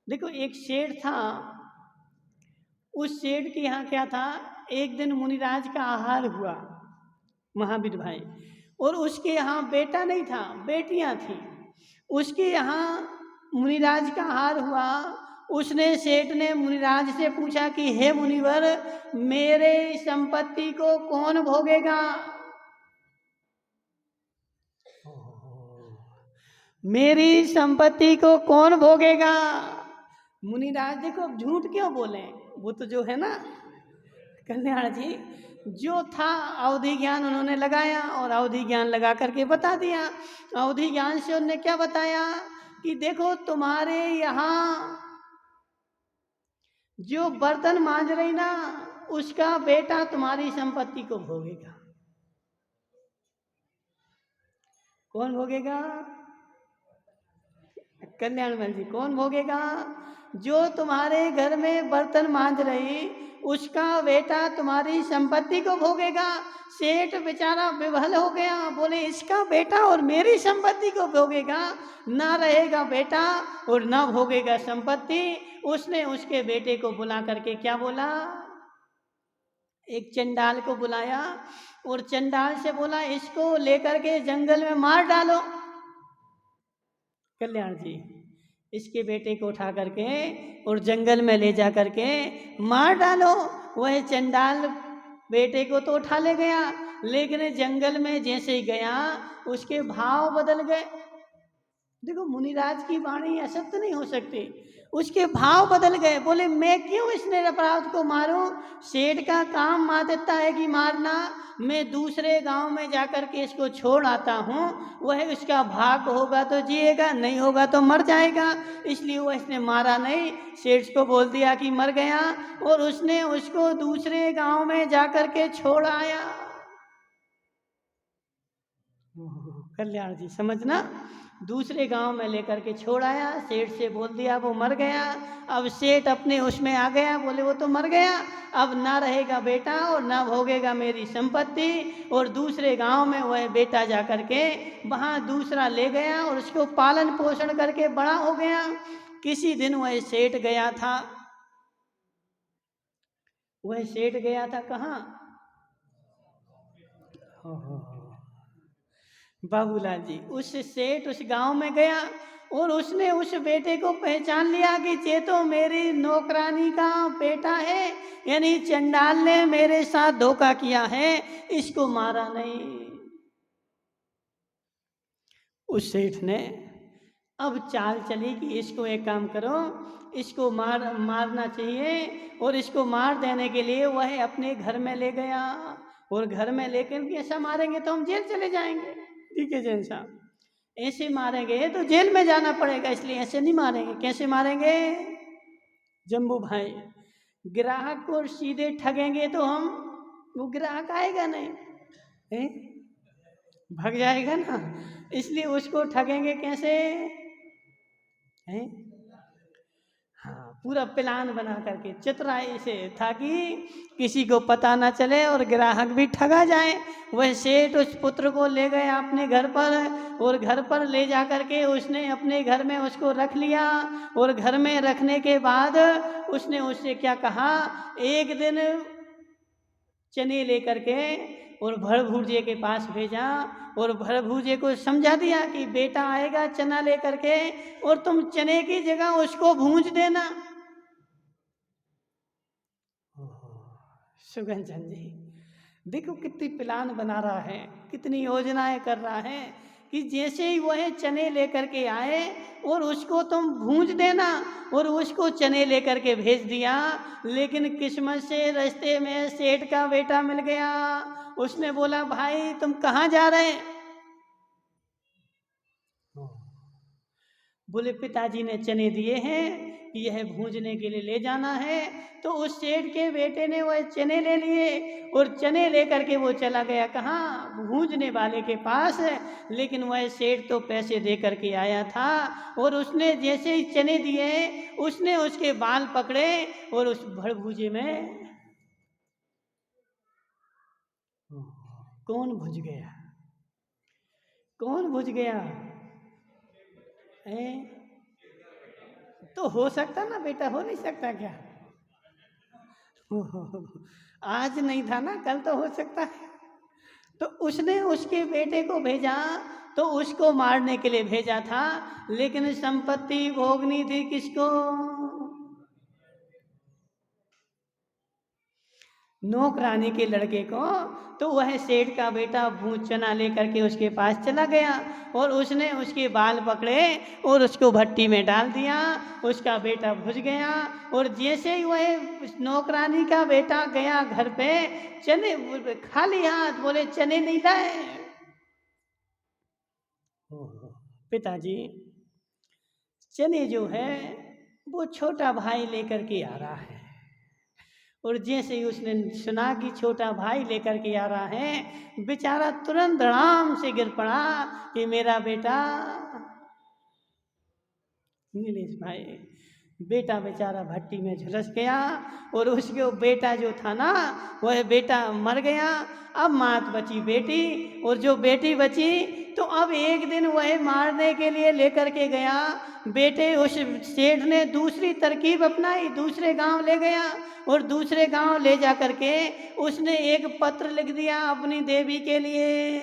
देखो एक सेठ था, उस सेठ के यहाँ क्या था, एक दिन मुनिराज का आहार हुआ, महावीर भाई, और उसके यहाँ बेटा नहीं था, बेटियां थी। उसके यहाँ मुनिराज का आहार हुआ। उसने, सेठ ने मुनिराज से पूछा कि हे मुनिवर, मेरे संपत्ति को कौन भोगेगा? मेरी संपत्ति को कौन भोगेगा? मुनिराज, देखो झूठ क्यों बोले, वो तो जो है ना कल्याण जी, जो था अवधि ज्ञान उन्होंने लगाया, और अवधि ज्ञान लगा करके बता दिया। अवधि ज्ञान से उन्होंने क्या बताया कि देखो तुम्हारे यहाँ जो बर्तन मांज रही ना, उसका बेटा तुम्हारी संपत्ति को भोगेगा। कौन भोगेगा? कल्याणमल जी, कौन भोगेगा? जो तुम्हारे घर में बर्तन मांज रही, उसका बेटा तुम्हारी संपत्ति को भोगेगा। सेठ बेचारा विवल हो गया, बोले इसका बेटा और मेरी संपत्ति को भोगेगा? ना रहेगा बेटा और ना भोगेगा संपत्ति। उसने उसके बेटे को बुला करके क्या बोला? एक चंडाल को बुलाया और चंडाल से बोला, इसको लेकर के जंगल में मार डालो। कल्याण जी, इसके बेटे को उठा करके और जंगल में ले जा करके मार डालो। वह चंडाल बेटे को तो उठा ले गया, लेकिन जंगल में जैसे ही गया उसके भाव बदल गए। देखो मुनिराज की वाणी असत्य नहीं हो सकती, उसके भाव बदल गए। बोले मैं क्यों इस निरपराध को मारूं? सेठ का काम माध्यता है कि मारना, मैं दूसरे गांव में जाकर के इसको छोड़ आता हूं, वह उसका भाग होगा तो जिएगा, नहीं होगा तो मर जाएगा। इसलिए वह इसने मारा नहीं, सेठ को बोल दिया कि मर गया, और उसने उसको दूसरे गांव में जाकर के छोड़ आया। कल्याण जी समझना, दूसरे गांव में लेकर के छोड़ आया, सेठ से बोल दिया, वो मर गया। अब सेठ अपने उसमें आ गया, बोले वो तो मर गया, अब ना रहेगा बेटा और ना भोगेगा मेरी संपत्ति। और दूसरे गांव में वह बेटा जा करके वहाँ दूसरा ले गया और उसको पालन पोषण करके बड़ा हो गया। किसी दिन वह सेठ गया था। वह सेठ गया था कहाँ? बाबूलाल जी। उस सेठ उस गांव में गया और उसने उस बेटे को पहचान लिया कि ये तो मेरी नौकरानी का बेटा है, यानी चंडाल ने मेरे साथ धोखा किया है, इसको मारा नहीं। उस सेठ ने अब चाल चली कि इसको एक काम करो, इसको मारना चाहिए, और इसको मार देने के लिए वह अपने घर में ले गया। और घर में लेकर के ऐसा मारेंगे तो हम जेल चले जाएंगे। ठीक है जैन साहब, ऐसे मारेंगे तो जेल में जाना पड़ेगा, इसलिए ऐसे नहीं मारेंगे। कैसे मारेंगे जम्बू भाई? ग्राहक को सीधे ठगेंगे तो वो ग्राहक आएगा नहीं, है? भाग जाएगा ना, इसलिए उसको ठगेंगे कैसे, हैं? हाँ, पूरा प्लान बना करके चतुराई से, ताकि किसी को पता ना चले और ग्राहक भी ठगा जाए। वह सेठ उस पुत्र को ले गया अपने घर पर, और घर पर ले जा करके उसने अपने घर में उसको रख लिया। और घर में रखने के बाद उसने उससे क्या कहा, एक दिन चने लेकर के और भड़भूजे के पास भेजा, और भड़भूजे को समझा दिया कि बेटा आएगा चना लेकर के, और तुम चने की जगह उसको भूंज देना। सुगन चंद जी देखो कितनी प्लान बना रहा है, कितनी योजनाएं कर रहा है, कि जैसे ही वह चने लेकर के आए और उसको तुम भूंज देना, और उसको चने लेकर के भेज दिया। लेकिन किस्मत से रास्ते में सेठ का बेटा मिल गया। उसने बोला, भाई तुम कहाँ जा रहे हैं? बोले, पिताजी ने चने दिए हैं कि यह भूंजने के लिए ले जाना है। तो उस सेठ के बेटे ने वह चने ले लिए, और चने लेकर के वो चला गया कहाँ? भूंजने वाले के पास। लेकिन वह सेठ तो पैसे दे करके आया था, और उसने जैसे ही चने दिए उसने उसके बाल पकड़े और उस भड़भूजे में कौन भुज गया? कौन भुज गया है? तो हो सकता ना बेटा, हो नहीं सकता क्या? आज नहीं था ना, कल तो हो सकता है। तो उसने उसके बेटे को भेजा, तो उसको मारने के लिए भेजा था, लेकिन संपत्ति भोगनी थी किसको? नौकरानी के लड़के को। तो वह सेठ का बेटा भूत चना लेकर के उसके पास चला गया, और उसने उसके बाल पकड़े और उसको भट्टी में डाल दिया। उसका बेटा भुज गया, और जैसे ही वह नौकरानी का बेटा गया घर पे, चने खाली हाथ, बोले चने नहीं लाए। पिताजी चने जो है वो छोटा भाई लेकर के आ रहा है, और जैसे ही उसने सुना कि छोटा भाई लेकर के आ रहा है, बेचारा तुरंत धड़ाम से गिर पड़ा कि मेरा बेटा नीलेश भाई। बेटा बेचारा भट्टी में झुलस गया, और उसके बेटा जो था ना, वह बेटा मर गया। अब मात बची बेटी, और जो बेटी बची तो अब एक दिन वह मारने के लिए लेकर के गया बेटे। उस सेठ ने दूसरी तरकीब अपनाई, दूसरे गांव ले गया, और दूसरे गांव ले जा करके उसने एक पत्र लिख दिया अपनी देवी के लिए।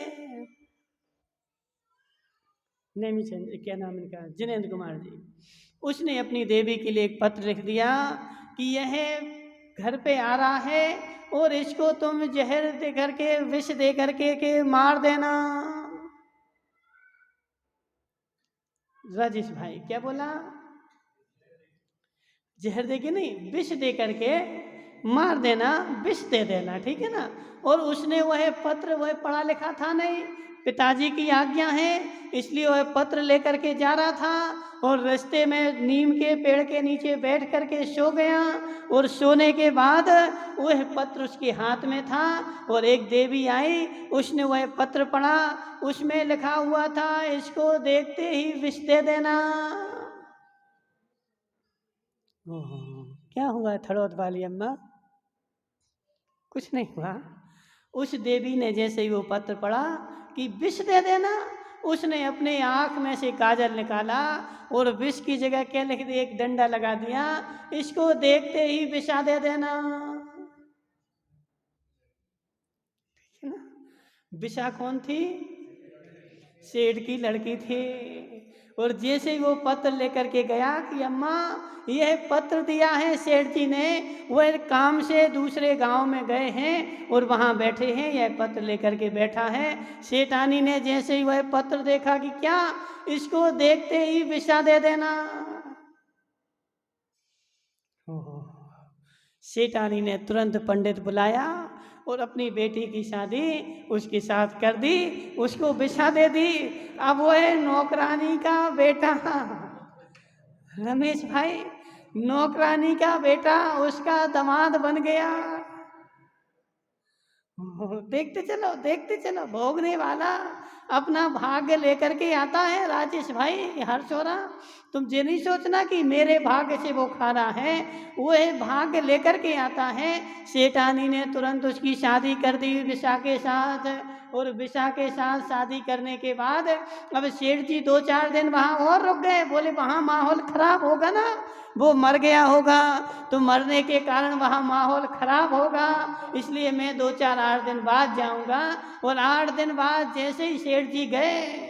नेमीचंद, क्या नाम इनका, जिनेंद्र कुमार जी। उसने अपनी देवी के लिए एक पत्र लिख दिया कि यह घर पे आ रहा है, और इसको तुम जहर दे करके, विष दे करके के मार देना। राजेश भाई क्या बोला? जहर दे के नहीं, विष दे करके मार देना, विष दे देना, ठीक है ना। और उसने वह पत्र, वह पढ़ा लिखा था नहीं, पिताजी की आज्ञा है, इसलिए वह पत्र लेकर के जा रहा था, और रास्ते में नीम के पेड़ के नीचे बैठ करके सो गया। और सोने के बाद वह पत्र उसके हाथ में था, और एक देवी आई, उसने वह पत्र पढ़ा। उसमें लिखा हुआ था, इसको देखते ही विष दे देना। क्या हुआ थड़ोत वाली अम्मा? कुछ नहीं हुआ। उस देवी ने जैसे ही वो पत्र पढ़ा कि विष दे देना, उसने अपने आँख में से काजल निकाला और विष की जगह क्या लिख दिया, एक डंडा लगा दिया, इसको देखते ही विषा दे देना। ठीक है ना। विषा कौन थी? सेठ की लड़की थी। और जैसे ही वो पत्र लेकर के गया कि अम्मा यह पत्र दिया है सेठ जी ने, वह काम से दूसरे गांव में गए हैं और वहां बैठे हैं, यह पत्र लेकर के बैठा है। सेठानी ने जैसे ही वह पत्र देखा कि क्या, इसको देखते ही विषा दे देना। सेठानी ने तुरंत पंडित बुलाया और अपनी बेटी की शादी उसके साथ कर दी, उसको विषा दे दी। अब वो है नौकरानी का बेटा रमेश भाई, नौकरानी का बेटा उसका दामाद बन गया। देखते चलो भोगने वाला अपना भाग्य लेकर के आता है। राजेश भाई, हर्ष हो रहा, तुम ये नहीं सोचना कि मेरे भाग्य से वो खा रहा है, वो भाग्य लेकर के आता है। सेठानी ने तुरंत उसकी शादी कर दी विशा के साथ। और विशा के साथ शादी करने के बाद अब सेठ जी 2-4 दिन वहाँ और रुक गए। बोले वहाँ माहौल खराब होगा ना, वो मर गया होगा तो मरने के कारण वहाँ माहौल खराब होगा, इसलिए मैं 2-4-8 दिन बाद जाऊंगा। और 8 दिन बाद जैसे ही सेठ जी गए,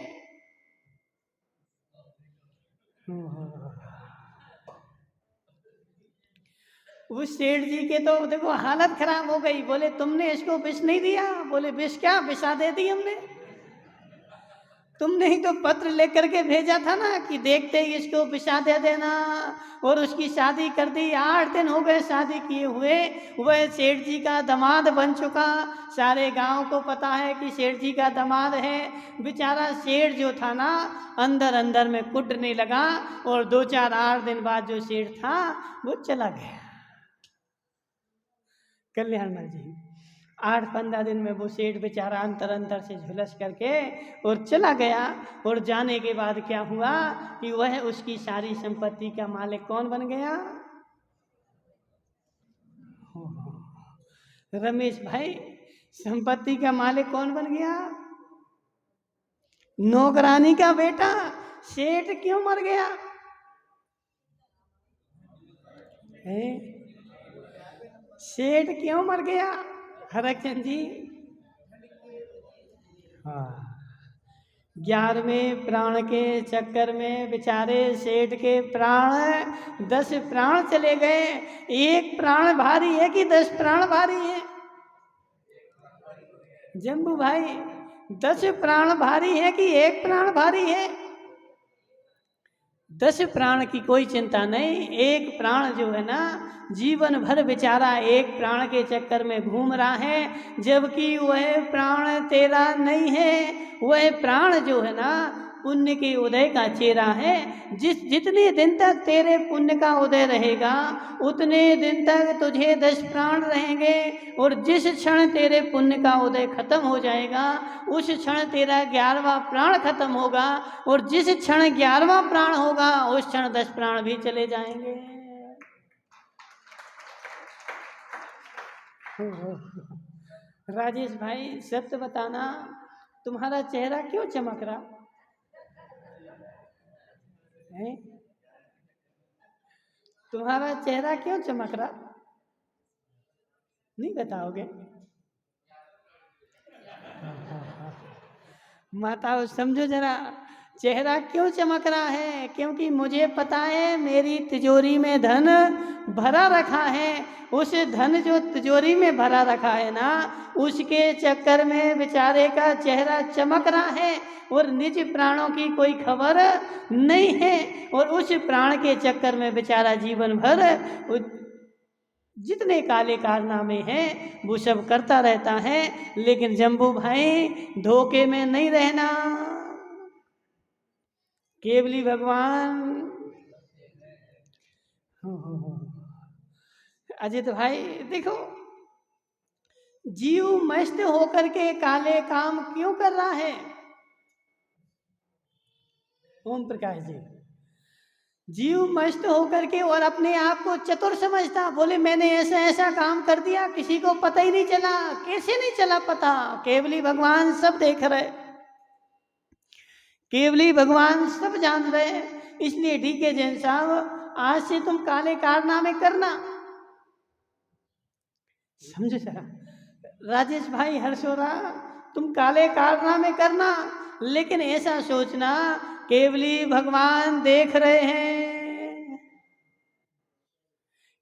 उस सेठ जी के तो देखो हालत खराब हो गई। बोले तुमने इसको विष नहीं दिया? बोले विष क्या, विषा दे दी हमने। तुमने ही तो पत्र लेकर के भेजा था ना कि देखते ही इसको विषा दे देना। और उसकी शादी कर दी। 8 दिन हो गए शादी किए हुए, वह सेठ जी का दामाद बन चुका। सारे गांव को पता है कि सेठ जी का दामाद है। बेचारा सेठ जो था ना, अंदर अंदर में कुटने लगा। और 2-4-8 दिन बाद जो सेठ था वो चला गया। कल्याणमल जी 8-15 दिन में वो सेठ बेचारा अंतर से झुलस करके और चला गया। और जाने के बाद क्या हुआ कि वह उसकी सारी संपत्ति का मालिक कौन बन गया? रमेश भाई, संपत्ति का मालिक कौन बन गया? नौकरानी का बेटा। सेठ क्यों मर गया है? सेठ क्यों मर गया हरचंद जी? हाँ, 11वें प्राण के चक्कर में बेचारे सेठ के प्राण 10 प्राण चले गए। 1 प्राण भारी है कि 10 प्राण भारी है? जम्बू भाई, 10 प्राण भारी है कि 1 प्राण भारी है? 10 प्राण की कोई चिंता नहीं। 1 प्राण जो है ना, जीवन भर बेचारा 1 प्राण के चक्कर में घूम रहा है, जबकि वह प्राण तेरा नहीं है। वह प्राण जो है ना, पुण्य के उदय का चेहरा है। जितने दिन तक तेरे पुण्य का उदय रहेगा, उतने दिन तक तुझे 10 प्राण रहेंगे। और जिस क्षण तेरे पुण्य का उदय खत्म हो जाएगा, उस क्षण तेरा 11वां प्राण खत्म होगा। और जिस क्षण 11वां प्राण होगा, उस क्षण 10 प्राण भी चले जाएंगे। राजेश भाई, सत्य बताना, तुम्हारा चेहरा क्यों चमक रहा है? तुम्हारा चेहरा क्यों चमक रहा? नहीं बताओगे? माताओं समझो जरा, चेहरा क्यों चमक रहा है? क्योंकि मुझे पता है मेरी तिजोरी में धन भरा रखा है। उस धन जो तिजोरी में भरा रखा है ना, उसके चक्कर में बेचारे का चेहरा चमक रहा है। और निज प्राणों की कोई खबर नहीं है। और उस प्राण के चक्कर में बेचारा जीवन भर जितने काले कारनामे हैं वो सब करता रहता है। लेकिन जम्बू भाई, धोखे में नहीं रहना। केवली भगवान, अजित भाई देखो, जीव मस्त होकर के काले काम क्यों कर रहा है? ओम प्रकाश जी, जीव मस्त होकर के और अपने आप को चतुर समझता। बोले मैंने ऐसा ऐसा काम कर दिया, किसी को पता ही नहीं चला। कैसे नहीं चला पता? केवली भगवान सब देख रहे। केवली भगवान सब जान रहे हैं। इसलिए डीके जैन साहब, आज से तुम काले कारनामे करना, समझो जरा। राजेश भाई हर्षोरा, तुम काले कारनामे करना, लेकिन ऐसा सोचना केवली भगवान देख रहे हैं।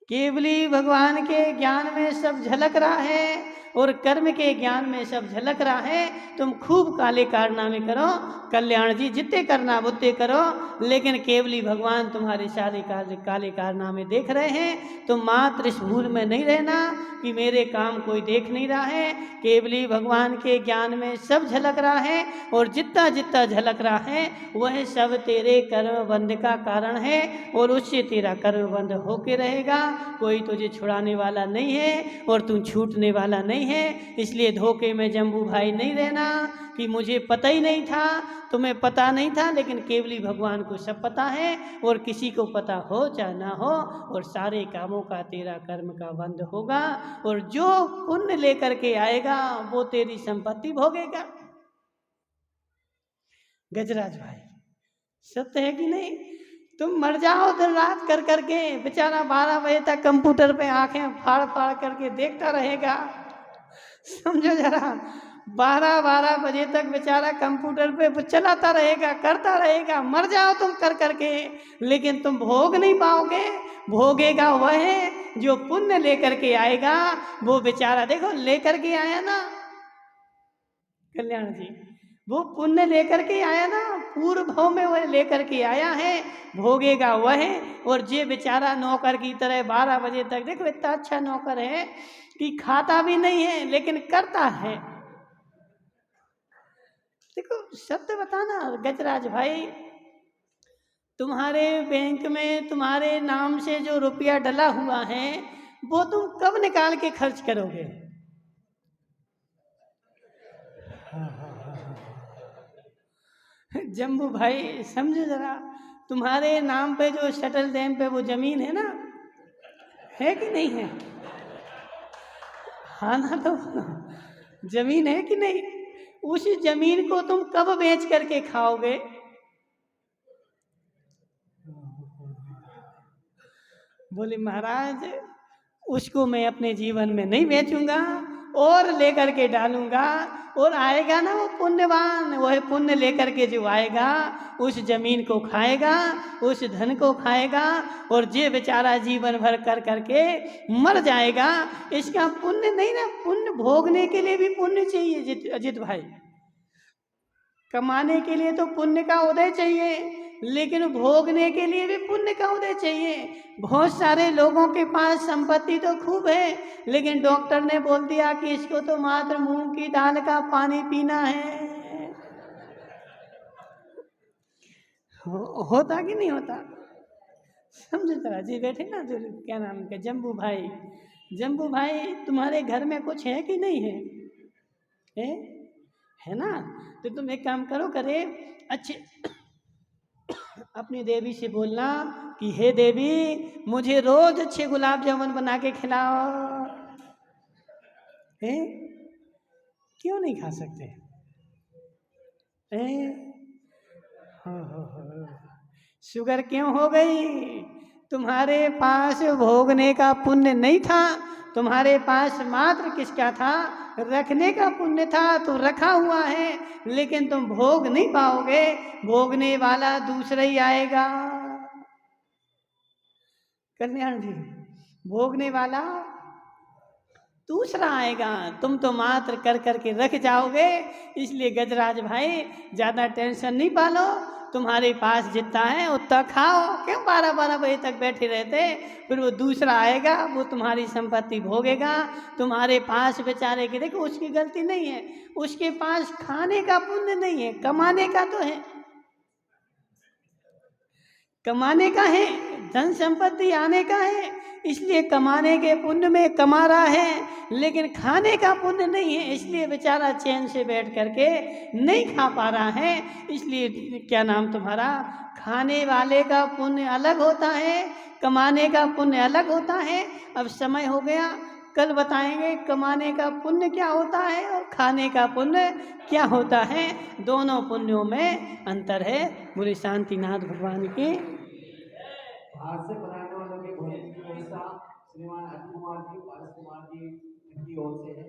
केवली भगवान के ज्ञान में सब झलक रहा है और कर्म के ज्ञान में सब झलक रहा है। तुम खूब काले कारनामे करो, कल्याण जी जितने करना उतने करो, लेकिन केवली भगवान तुम्हारे सारे काले कारनामे देख रहे हैं। तुम मात्र इस भूल में नहीं रहना कि मेरे काम कोई देख नहीं रहा है। केवली भगवान के ज्ञान में सब झलक रहा है, और जितना जितना झलक रहा है वह सब तेरे कर्म बंध का कारण है, और उससे तेरा कर्म बंध होके रहेगा। कोई तुझे छुड़ाने वाला नहीं है और तू छूटने वाला नहीं है। इसलिए धोखे में जम्बू भाई नहीं रहना कि मुझे पता ही नहीं था, तुम्हें पता नहीं था, लेकिन केवली भगवान को सब पता है, और किसी को पता हो चाहे ना हो, और सारे कामों का तेरा कर्म का बंध होगा, और जो पुण्य लेकर के आएगा वो तेरी संपत्ति भोगेगा। गजराज भाई, सत्य है कि नहीं? तुम मर जाओ दिन रात कर करके, बेचारा 12 बजे तक कंप्यूटर पे आंखें फाड़ फाड़ करके देखता रहेगा। समझो जरा, 12 बजे तक बेचारा कंप्यूटर पे चलाता रहेगा, करता रहेगा। मर जाओ तुम कर करके, लेकिन तुम भोग नहीं पाओगे। भोगेगा वह जो पुण्य लेकर के आएगा। वो बेचारा देखो लेकर के आया ना कल्याण जी, वो पुण्य लेकर के आया ना, पूर्व भाव में वह लेकर के आया है। भोगेगा वह, और जे बेचारा नौकर की तरह 12 बजे तक, देखो इतना अच्छा नौकर है कि खाता भी नहीं है लेकिन करता है। देखो सत्य बताना गजराज भाई, तुम्हारे बैंक में तुम्हारे नाम से जो रुपया डला हुआ है वो तुम कब निकाल के खर्च करोगे? जम्बू भाई समझो जरा, तुम्हारे नाम पे जो शटल डैम पे वो जमीन है ना, है कि नहीं है? हाँ ना, तो जमीन है कि नहीं? उस जमीन को तुम कब बेच करके खाओगे? बोले महाराज उसको मैं अपने जीवन में नहीं बेचूंगा, और लेकर के डालूंगा, और आएगा ना वो पुण्यवान, वह पुण्य लेकर के जो आएगा उस जमीन को खाएगा, उस धन को खाएगा, और जे बेचारा जीवन भर कर करके मर जाएगा। इसका पुण्य नहीं ना, पुण्य भोगने के लिए भी पुण्य चाहिए अजित भाई। कमाने के लिए तो पुण्य का उदय चाहिए, लेकिन भोगने के लिए भी पुण्य का उदय चाहिए। बहुत सारे लोगों के पास संपत्ति तो खूब है, लेकिन डॉक्टर ने बोल दिया कि इसको तो मात्र मूंग की दाल का पानी पीना है। होता कि नहीं होता? समझो जरा, जी बैठे ना जो क्या नाम के जम्बू भाई, जम्बू भाई तुम्हारे घर में कुछ है कि नहीं है? है ना? तो तुम एक काम करो, करे अच्छे अपनी देवी से बोलना कि हे देवी मुझे रोज अच्छे गुलाब जामुन बना के खिलाओ। क्यों नहीं खा सकते? शुगर क्यों हो गई? तुम्हारे पास भोगने का पुण्य नहीं था, तुम्हारे पास मात्र किसका था? रखने का पुण्य था, तो रखा हुआ है, लेकिन तुम भोग नहीं पाओगे। भोगने वाला दूसरा ही आएगा। कल्याण जी, भोगने वाला दूसरा आएगा, तुम तो मात्र कर करके रख जाओगे। इसलिए गजराज भाई ज्यादा टेंशन नहीं पालो, तुम्हारे पास जितना है उतना खाओ। क्यों 12 बजे तक बैठे रहते? फिर वो दूसरा आएगा, वो तुम्हारी संपत्ति भोगेगा। तुम्हारे पास बेचारे के, देखो उसकी गलती नहीं है, उसके पास खाने का पुण्य नहीं है, कमाने का तो है, कमाने का है, धन संपत्ति आने का है। इसलिए कमाने के पुण्य में कमा रहा है, लेकिन खाने का पुण्य नहीं है, इसलिए बेचारा चैन से बैठ करके नहीं खा पा रहा है। इसलिए क्या नाम तुम्हारा, खाने वाले का पुण्य अलग होता है, कमाने का पुण्य अलग होता है। अब समय हो गया, कल बताएंगे कमाने का पुण्य क्या होता है और खाने का पुण्य क्या होता है, दोनों पुण्यों में अंतर है। बोले शांतिनाथ भगवान की। बाहर से बनाने वालों की भोजन की व्यवस्था श्रीमान अनिल कुमार जी, पारस कुमार जी की ओर से है।